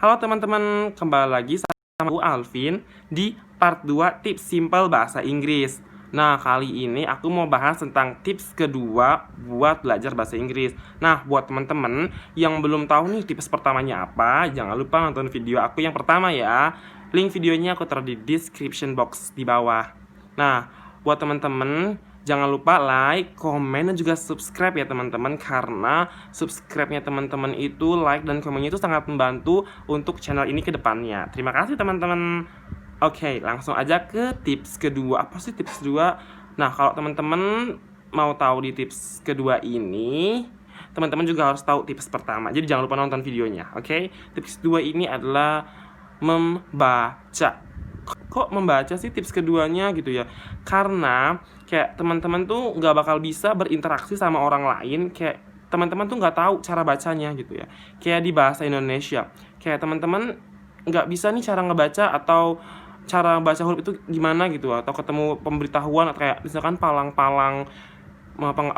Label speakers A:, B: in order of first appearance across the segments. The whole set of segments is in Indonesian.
A: Halo teman-teman, kembali lagi sama aku Alvin di part 2 tips simple bahasa Inggris. Nah, kali ini aku mau bahas tentang tips kedua buat belajar bahasa Inggris. Nah, buat teman-teman yang belum tahu nih tips pertamanya apa, jangan lupa nonton video aku yang pertama ya. Link videonya aku taruh di description box di bawah. Nah, buat teman-teman jangan lupa like, komen, dan juga subscribe ya teman-teman. Karena subscribe-nya teman-teman itu, like dan komennya itu sangat membantu untuk channel ini ke depannya. Terima kasih teman-teman. Oke, langsung aja ke tips kedua. Apa sih tips kedua? Nah, kalau teman-teman mau tahu di tips kedua ini, teman-teman juga harus tahu tips pertama. Jadi jangan lupa nonton videonya, oke? Tips kedua ini adalah membaca. Kok membaca sih tips keduanya gitu ya? Karena kayak teman-teman tuh nggak bakal bisa berinteraksi sama orang lain, kayak teman-teman tuh nggak tahu cara bacanya gitu ya. Kayak di bahasa Indonesia, kayak teman-teman nggak bisa nih cara ngebaca atau cara baca huruf itu gimana gitu, atau ketemu pemberitahuan atau kayak misalkan palang-palang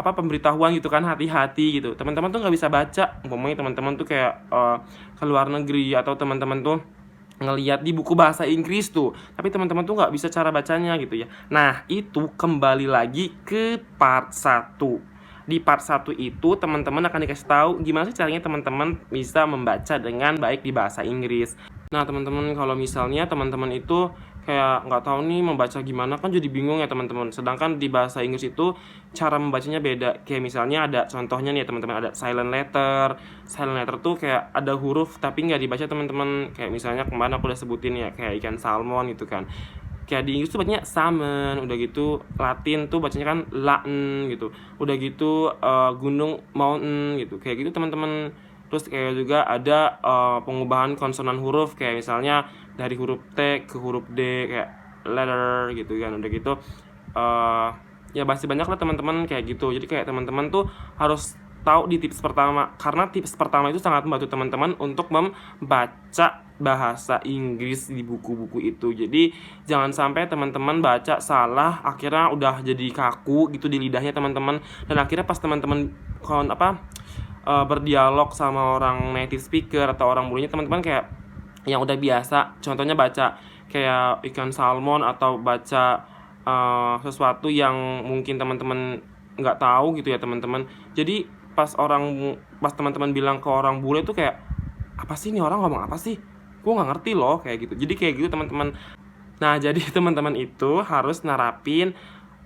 A: pemberitahuan gitu kan, hati-hati gitu. Teman-teman tuh nggak bisa baca. Umpamanya teman-teman tuh kayak ke luar negeri, atau teman-teman tuh ngelihat di buku bahasa Inggris tuh, tapi teman-teman tuh nggak bisa cara bacanya gitu ya. Nah, itu kembali lagi ke part 1. Di part 1 itu teman-teman akan dikasih tahu gimana sih caranya teman-teman bisa membaca dengan baik di bahasa Inggris. Nah, teman-teman kalau misalnya teman-teman itu kayak nggak tahu nih membaca gimana, kan jadi bingung ya teman-teman. Sedangkan di bahasa Inggris itu cara membacanya beda. Kayak misalnya ada contohnya nih teman-teman, ada silent letter. Silent letter tuh kayak ada huruf tapi nggak dibaca teman-teman. Kayak misalnya kemarin aku udah sebutin ya, kayak ikan salmon gitu kan. Kayak di Inggris tuh bacanya salmon, udah gitu Latin tuh bacanya kan laen gitu. Udah gitu gunung mountain gitu. Kayak gitu teman-teman. Terus kayak juga ada pengubahan konsonan huruf, kayak misalnya dari huruf T ke huruf D, kayak letter gitu kan. Udah gitu ya masih banyak lah teman-teman kayak gitu. Jadi kayak teman-teman tuh harus tahu di tips pertama, karena tips pertama itu sangat membantu teman-teman untuk membaca bahasa Inggris di buku-buku itu. Jadi jangan sampai teman-teman baca salah, akhirnya udah jadi kaku gitu di lidahnya teman-teman, dan akhirnya pas teman-teman berdialog sama orang native speaker atau orang bulunya, teman-teman kayak yang udah biasa, contohnya baca kayak ikan salmon atau baca sesuatu yang mungkin teman-teman nggak tahu gitu ya teman-teman. Jadi pas teman-teman bilang ke orang bule tuh kayak, apa sih ini orang ngomong apa sih? Gue nggak ngerti loh kayak gitu. Jadi kayak gitu teman-teman. Nah, jadi teman-teman itu harus nerapin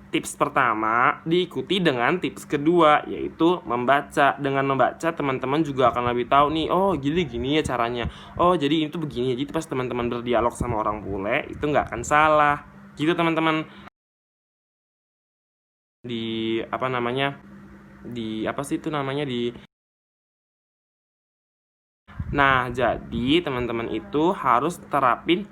A: tips pertama diikuti dengan tips kedua, yaitu membaca. Dengan membaca teman-teman juga akan lebih tahu nih, oh jadi gini ya caranya, oh jadi itu begini. Jadi pas teman-teman berdialog sama orang bule itu nggak akan salah gitu teman-teman. Di apa namanya, di apa sih itu namanya, di nah, jadi teman-teman itu harus terapin